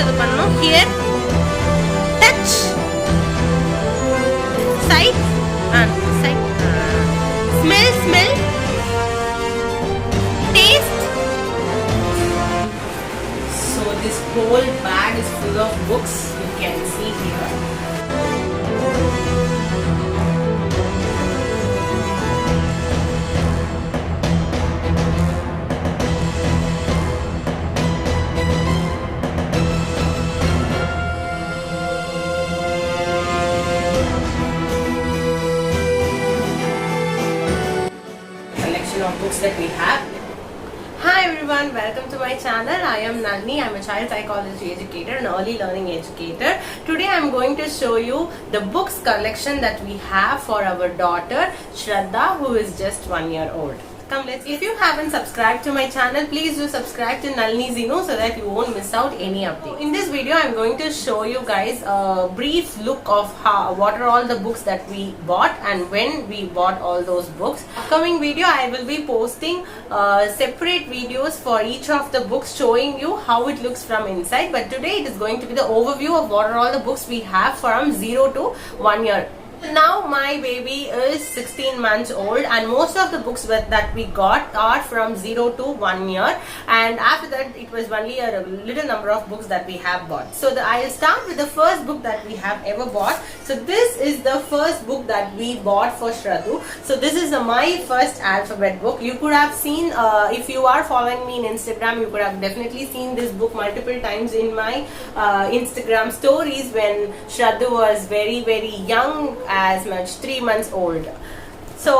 இது பண்ணணும். Here, touch, sight, sight, smell, taste. So this whole bag is full of books. You can see here. Of books that we have. Hi everyone, welcome to my channel. I am Nalini. I am a child psychology educator and early learning educator. Today I am going to show you the books collection that we have for our daughter Shraddha, who is just 1 year old. Come, let's. If you haven't subscribed to my channel, please do subscribe to Nalini Zino so that you won't miss out any update. In this video, I'm going to show you guys a brief look of what are all the books that we bought and when we bought all those books. Upcoming video, I will be posting separate videos for each of the books, showing you how it looks from inside. But today, it is going to be the overview of what are all the books we have from 0 to 1 year. Now my baby is 16 months old and most of the books that we got are from 0 to 1 year, and after that it was only a little number of books that we have bought. So I'll start with the first book that we have ever bought. So this is the first book that we bought for Shraddhu. So this is my first alphabet book. You could have seen, if you are following me in Instagram, you could have definitely seen this book multiple times in my Instagram stories when Shraddhu was very young, as much 3 months old. So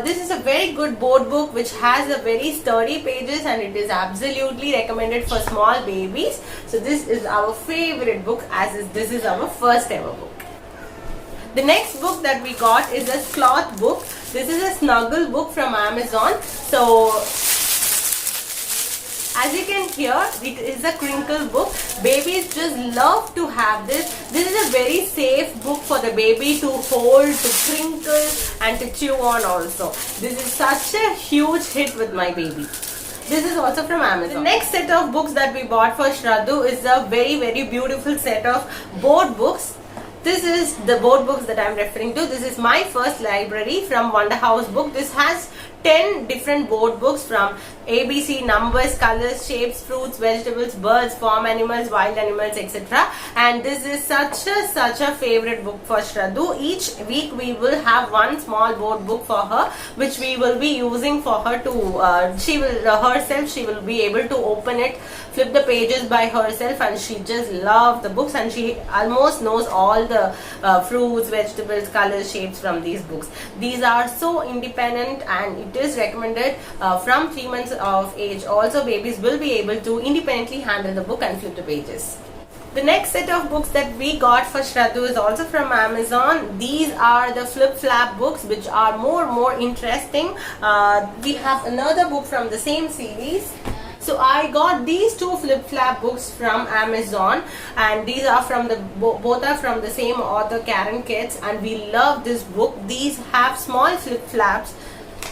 this is a very good board book which has a very sturdy pages and it is absolutely recommended for small babies. So this is our favorite book, as this is our first ever book. The next book that we got is a cloth book. This is a snuggle book from Amazon. So as you can hear, it is a crinkle book. Babies just love to have this. This is a very safe book for the baby to hold, to crinkle and to chew on also. This is such a huge hit with my baby. This is also from Amazon. The next set of books that we bought for Shraddhu is a very beautiful set of board books. This is the board books that I am referring to. This is my first library from Wonder House Book. This has 10 different board books from ABC, numbers, colors, shapes, fruits, vegetables, birds, farm animals, wild animals, etc. And this is such a favorite book for Shraddhu. Each week we will have one small board book for her, which we will be using for her to, she will be able to open it, flip the pages by herself, and she just loves the books and she almost knows all the fruits, vegetables, colors, shapes from these books. These are so independent and it is recommended from 3 months of age. Also, babies will be able to independently handle the book and flip the pages. The next set of books that we got for Shraddhu is also from Amazon. These are the flip-flap books which are more interesting. We have another book from the same series. So I got these two flip-flap books from Amazon, and these are from both are from the same author, Karen Ketz, and we love this book. These have small flip-flaps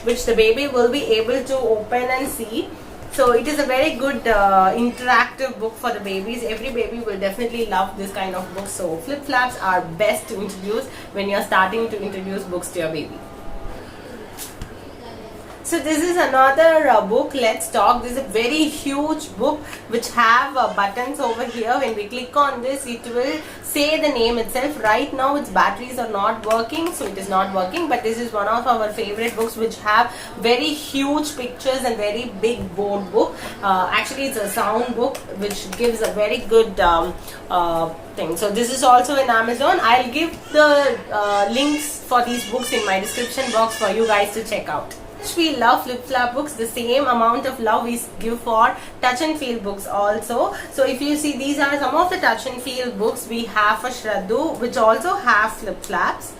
which the baby will be able to open and see. So it is a very good interactive book for the babies. Every baby will definitely love this kind of book. So flip-flaps are best to introduce when you are starting to introduce books to your baby. So this is another book, Let's Talk. This is a very huge book which have buttons over here. When we click on this, it will say the name itself. Right now its batteries are not working, so it is not working, but this is one of our favorite books which have very huge pictures and very big board book. Actually it's a sound book which gives a very good thing. So this is also in Amazon. I'll give the links for these books in my description box for you guys to check out. We love flip-flap books. The same amount of love we give for touch and feel books also. So if you see, these are some of the touch and feel books we have for Shraddhu, which also have flip-flaps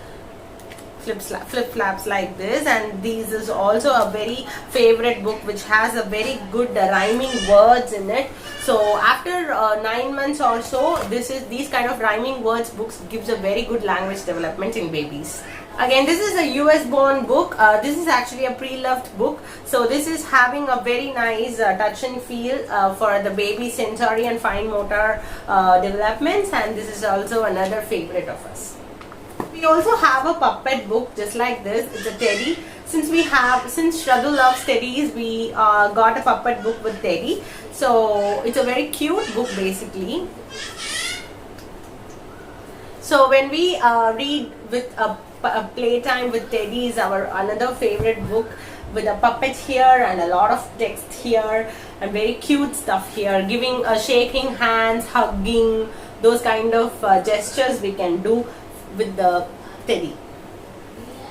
like this. And this is also a very favorite book which has a very good rhyming words in it. So after 9 months or so, these kind of rhyming words books gives a very good language development in babies. Again, this is a US born book. This is actually a pre-loved book. So this is having a very nice touch and feel for the baby sensory and fine motor developments, and this is also another favorite of us. We also have a puppet book just like this. It's a teddy. Since Shradhu loves teddies, we got a puppet book with teddy. So it's a very cute book basically. So when we read with a playtime with teddy is our another favorite book, with a puppet here and a lot of text here and very cute stuff here, giving shaking hands, hugging, those kind of gestures we can do with the teddy.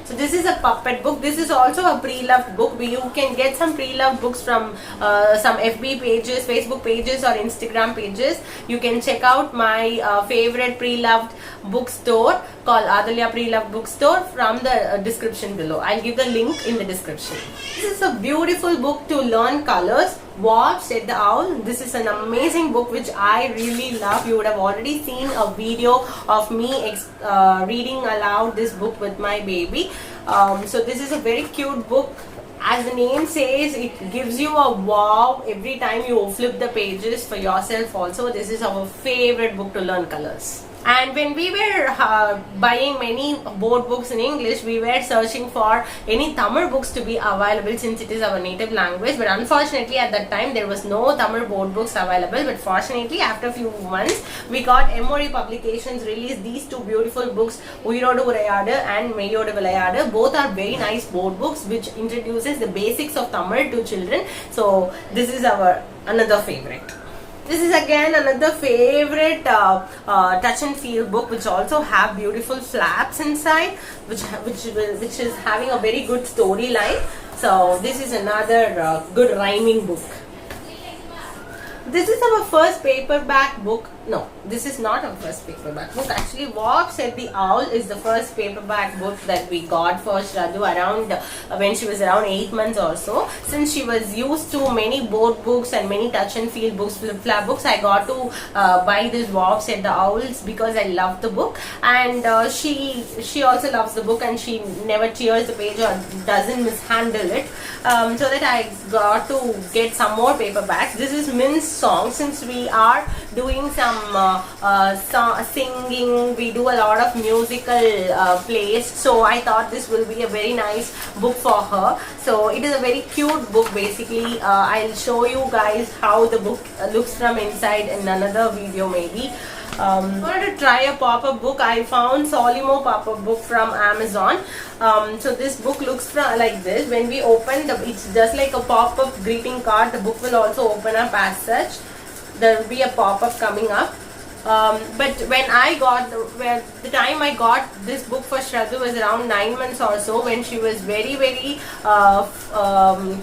So this is a puppet book. This is also a pre-loved book. You can get some pre-loved books from some FB pages, Facebook pages or Instagram pages. You can check out my favorite pre-loved bookstore called Adalya Pre-Loved Bookstore from the description below. I'll give the link in the description. This is a beautiful book to learn colors. What Said the Owl. This is an amazing book which I really love. You would have already seen a video of me reading aloud this book with my baby. So this is a very cute book. As the name says, it gives you a wow every time you flip the pages for yourself also. This is our favorite book to learn colors. And when we were buying many board books in English, we were searching for any Tamil books to be available since it is our native language. But unfortunately at that time there was no Tamil board books available. But fortunately after a few months we got MOD Publications released these two beautiful books, Uyirodu Urayadu and Meiyodu Vilayadu. Both are very nice board books which introduces the basics of Tamil to children. So this is our another favorite. This is again another favorite touch and feel book which also have beautiful flaps inside, which is having a very good storyline. So this is another good rhyming book. This is our first paperback book. No, this is not our first paperback book. Actually, What Said the Owl is the first paperback book that we got for Shradhu around when she was around 8 months or so. Since she was used to many board books and many touch and feel books, flip-flap books, I got to buy this What Said the Owls because I love the book, and she also loves the book and she never tears the page or doesn't mishandle it. So that I got to get some more paperbacks. This is Min's song. Since we are doing some singing, we do a lot of musical plays, so I thought this will be a very nice book for her. So it is a very cute book basically. I'll show you guys how the book looks from inside in another video maybe. I wanted to try a pop-up book. I found Solimo pop-up book from Amazon. So this book looks like this. When we open it's just like a pop-up greeting card. The book will also open up as such. There will be a pop-up coming up. But when the time I got this book for Shradhu was around 9 months or so, when she was very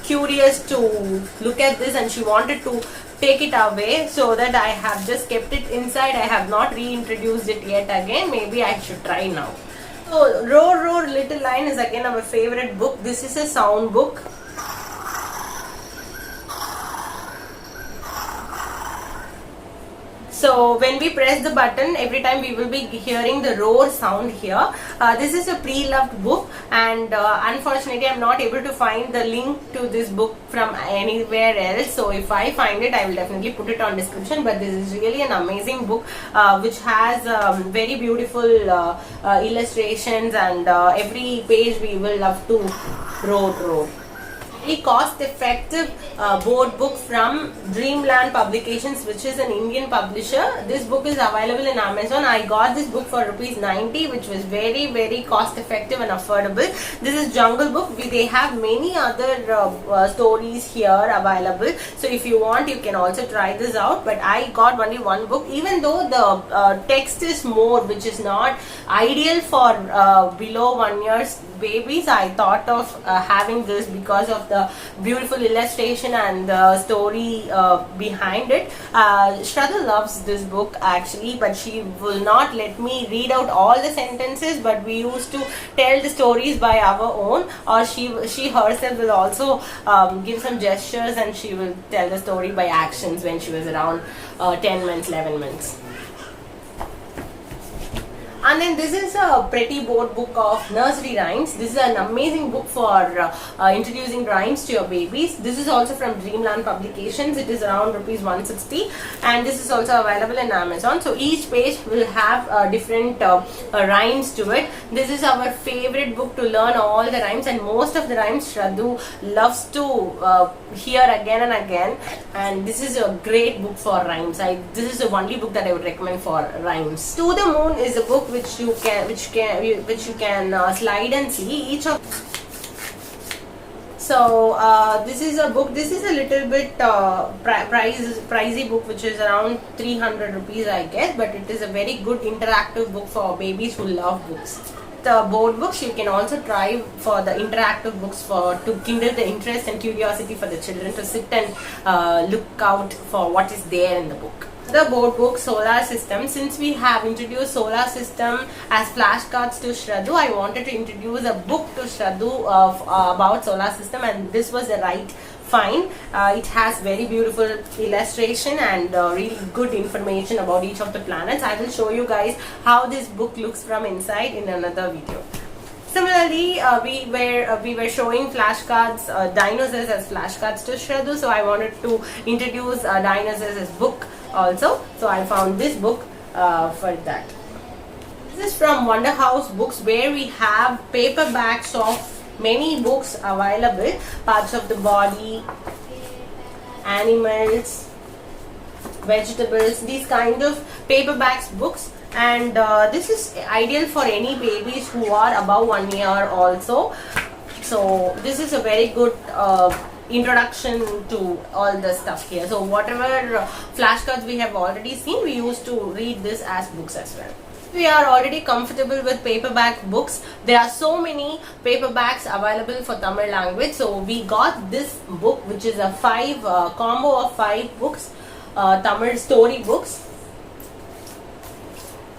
curious to look at this and she wanted to take it away, so that I have just kept it inside. I have not reintroduced it yet again. Maybe I should try now. So Roar Roar Little Lion is again our favorite book. This is a sound book. So when we press the button, every time we will be hearing the roar sound here. This is a pre-loved book, and unfortunately I'm not able to find the link to this book from anywhere else. So if I find it, I will definitely put it on description. But this is really an amazing book which has very beautiful illustrations, and every page we will love to roar. A cost-effective board book from Dreamland Publications, which is an Indian publisher. This book is available in Amazon. I got this book for ₹90, which was very cost-effective and affordable. This is Jungle Book. They have many other stories here available. So if you want, you can also try this out. But I got only one book, even though the text is more, which is not ideal for below 1 year's babies. I thought of having this because of the beautiful illustration and the story behind it. Shradha loves this book actually, but she will not let me read out all the sentences, but we used to tell the stories by our own, or she herself will also give some gestures, and she will tell the story by actions when she was around 10 months, 11 months. And then this is a pretty board book of nursery rhymes. This is an amazing book for introducing rhymes to your babies. This is also from Dreamland Publications. It is around rupees 160, and this is also available in Amazon. So each page will have different rhymes to it. This is our favorite book to learn all the rhymes, and most of the rhymes Shraddhu loves to hear again and again. And this is a great book for rhymes. This is the only book that I would recommend for rhymes. To the Moon is a book which you can slide and see each of. So this is a book. This is a little bit pricey book, which is around 300 rupees, I guess. But it is a very good interactive book for babies who love books. The board books, you can also try for the interactive books to kindle the interest and curiosity for the children to sit and look out for what is there in the book. The board book, Solar System. Since we have introduced Solar System as flashcards to Shraddhu, I wanted to introduce a book to Shraddhu about Solar System, and this was the right find. It has very beautiful illustration and really good information about each of the planets. I will show you guys how this book looks from inside in another video. Similarly, we were showing flashcards, dinosaurs as flashcards to Shraddhu, so I wanted to introduce dinosaurs as book also. So I found this book for that. This is from Wonder House Books, where we have paperbacks of many books available. Parts of the body, animals, vegetables, these kind of paperbacks books. And this is ideal for any babies who are above 1 year also. So this is a very good introduction to all the stuff here. So whatever flashcards we have already seen, we used to read this as books as well. We are already comfortable with paperback books. There are so many paperbacks available for Tamil language. So we got this book, which is a combo of 5 books, Tamil story books.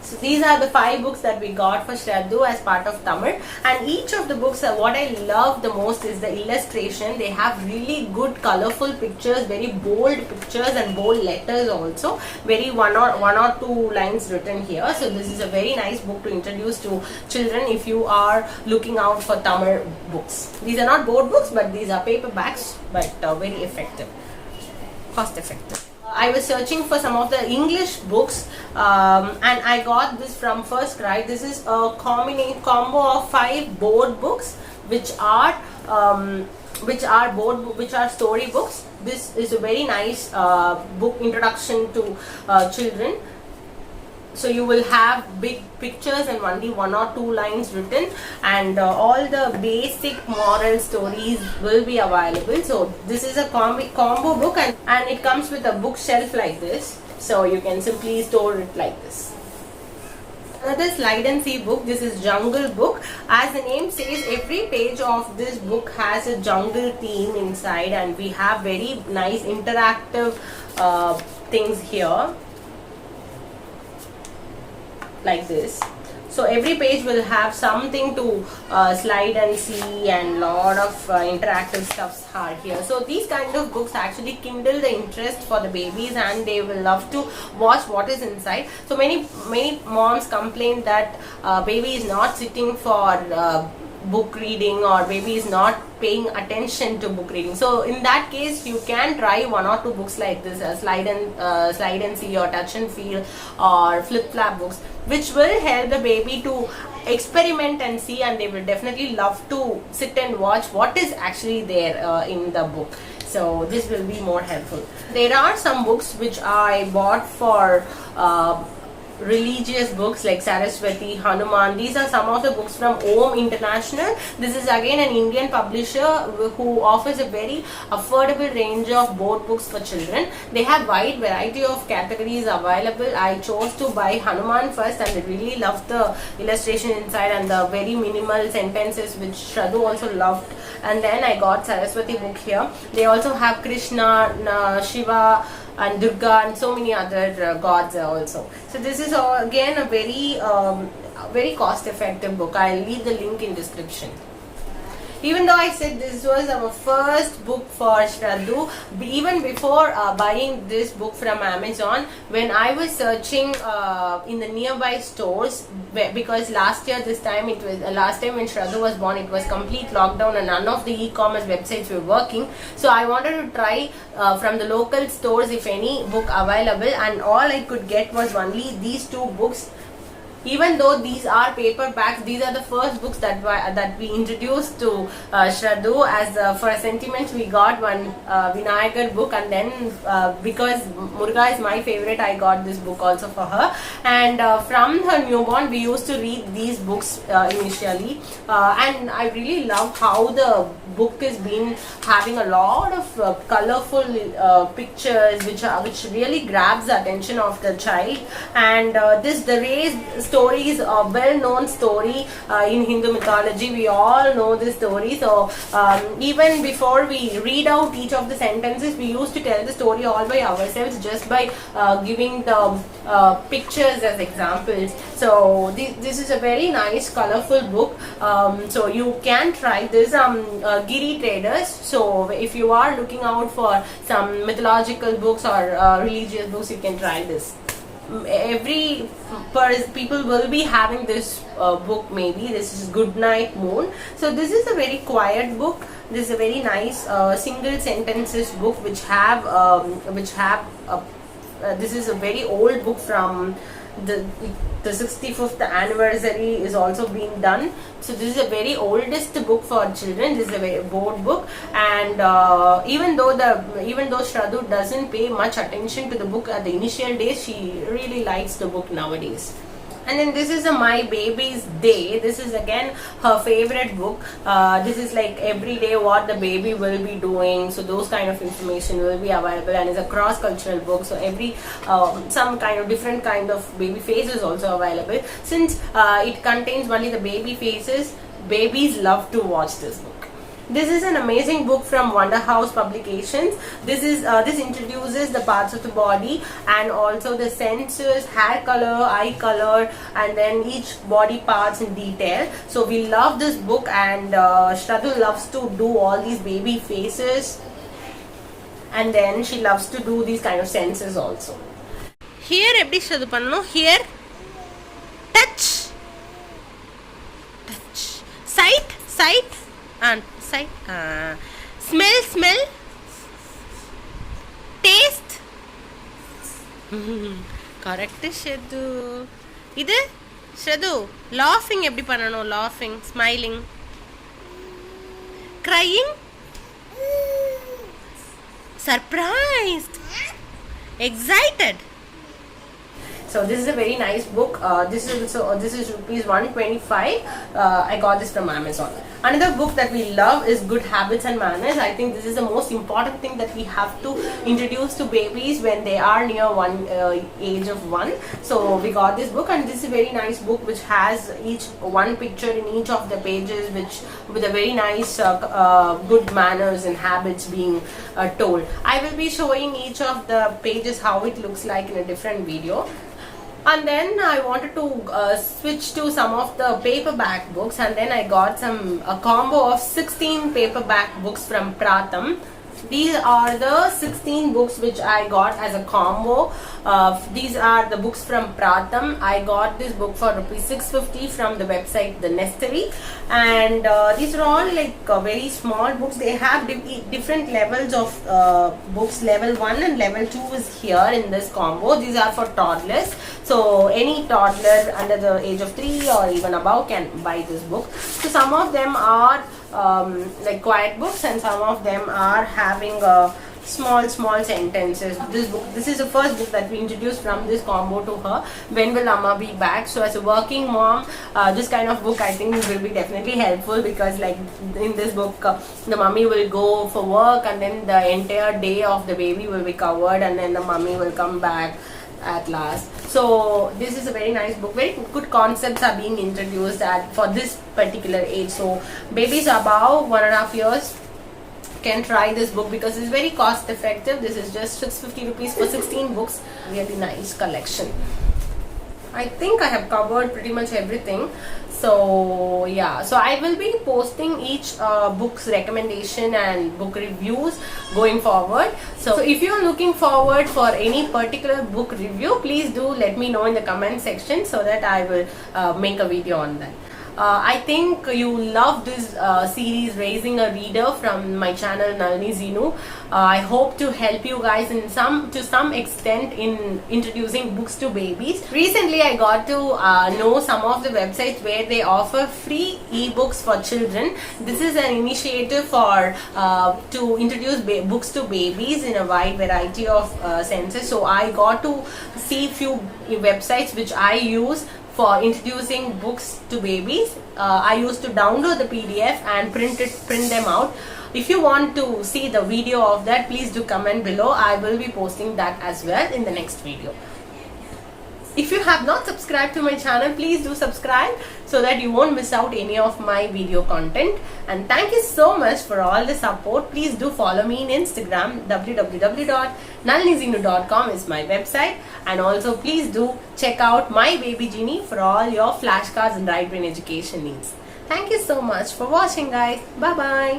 So these are the 5 books that we got for Shraddhu as part of Tamil, and each of the books, what I love the most is the illustration. They have really good colorful pictures, very bold pictures and bold letters also, very one or two lines written here. So this is a very nice book to introduce to children if you are looking out for Tamil books. These are not board books, but these are paperbacks, but very effective, cost effective. I was searching for some of the English books, and I got this from First Cry. This is a combo of 5 board books, which are story books. This is a very nice book introduction to children. So you will have big pictures and only 1 or 2 lines written, and all the basic moral stories will be available. So this is a combo book, and it comes with a bookshelf like this, so you can simply store it like this. Another slide and see book. This is Jungle Book. As the name says, every page of this book has a jungle theme inside, and we have very nice interactive things here like this. So every page will have something to slide and see, and lot of interactive stuffs are here. So these kind of books actually kindle the interest for the babies, and they will love to watch what is inside. So many moms complain that baby is not sitting for book reading, or baby is not paying attention to book reading. So in that case, you can try 1 or 2 books like this, slide and see, or touch and feel, or flip flap books, which will help the baby to experiment and see, and they will definitely love to sit and watch what is actually there in the book. So this will be more helpful. There are some books which I bought for religious books like Saraswati, Hanuman. These are some of the books from Om International. This is again an Indian publisher who offers a very affordable range of board books for children. They have wide variety of categories available. I chose to buy Hanuman first, and I really loved the illustration inside and the very minimal sentences, which Shraddhu also loved. And then I got Saraswati book here. They also have Krishna, Shiva and Durga, and so many other gods also. So this is again a very cost effective book. I'll leave the link in description. Even though I said this was our first book for Shraddhu, even before buying this book from Amazon, when I was searching in the nearby stores, because last year this time it was last time when Shraddhu was born, it was complete lockdown and none of the e-commerce websites were working. So I wanted to try from the local stores if any book available, and all I could get was only these two books. Even though these are paperbacks, these are the first books that we introduced to Shraddhu. As for a sentiment, we got one Vinayagar book, and then because Muruga is my favorite, I got this book also for her. And from her newborn, we used to read these books initially, and I really love how the book has been having a lot of colorful pictures, which really grabs the attention of the child. And the raised story is a well-known story in Hindu mythology. We all know this story. So even before we read out each of the sentences, we used to tell the story all by ourselves, just by giving the pictures as examples. So this is a very nice, colorful book. So you can try this. Giri Traders. So if you are looking out for some mythological books or religious books, you can try this. Every people will be having this book. Maybe this is Good Night Moon. So this is a very quiet book. This is a very nice single sentences book which have this is a very old book from the 65th anniversary is also being done. So this is a very oldest book for children. This is a very board book, and even though Shraddhu doesn't pay much attention to the book at the initial days, she really likes the book nowadays. And then this is My Baby's Day. This is again her favorite book. This is like every day what the baby will be doing. So those kind of information will be available, and it's a cross-cultural book. So every some kind of different kind of baby faces also available. Since it contains only the baby faces, babies love to watch this book. This is an amazing book from Wonder House Publications. This introduces the parts of the body and also the senses, hair color, eye color, and then each body parts in detail. So we love this book, and Shraddhu loves to do all these baby faces, and then she loves to do these kind of senses also. Here, eppadi Shraddhu pannanum? Here, touch, sight, and smell, taste. Correct, Shraddhu. Idu Shraddhu, laughing eppadi pannanum? Laughing, smiling, crying, surprised, excited. So this is a very nice book. This is rupees 125. I got this from Amazon. Another book that we love is Good Habits and Manners. I think this is the most important thing that we have to introduce to babies when they are near age of 1. So we got this book, and this is a very nice book which has each one picture in each of the pages, which with a very nice good manners and habits being told. I will be showing each of the pages how it looks like in a different video. And then I wanted to switch to some of the paperback books, and then I got a combo of 16 paperback books from Pratham. These are the 16 books which I got as a combo. These are the books from Pratham. I got this book for rupees 650 from the website The Nestary, and these are all like very small books. They have different levels of books. Level 1 and level 2 is here in this combo. These are for toddlers, so any toddler under the age of 3 or even above can buy this book. So some of them are like quiet books, and some of them are having small sentences. This is the first book that we introduced from this combo to her. When will Amma be back? So as a working mom, this kind of book I think will be definitely helpful, because like in this book the mummy will go for work, and then the entire day of the baby will be covered, and then the mummy will come back at last. So this is a very nice book. Very good concepts are being introduced for this particular age. So babies above 1.5 years can try this book because it's very cost effective. This is just 650 rupees for 16 books. Really nice collection. I think I have covered pretty much everything. So yeah, so I will be posting each book's recommendation and book reviews going forward. So if you're looking forward for any particular book review, please do let me know in the comment section so that I will make a video on that. I think you love this series Raising a Reader from my channel Nalini Zinu. I hope to help you guys to some extent in introducing books to babies. Recently I got to know some of the websites where they offer free ebooks for children. This is an initiative for to introduce books to babies in a wide variety of senses. So I got to see few websites which I use for introducing books to babies. I used to download the PDF and print them out. If you want to see the video of that, please do comment below. I will be posting that as well in the next video. If you have not subscribed to my channel, please do subscribe so that you won't miss out any of my video content. And thank you so much for all the support. Please do follow me in Instagram. www.nalinizinu.com is my website. And also please do check out My Baby Genie for all your flashcards and right brain education needs. Thank you so much for watching, guys. Bye bye.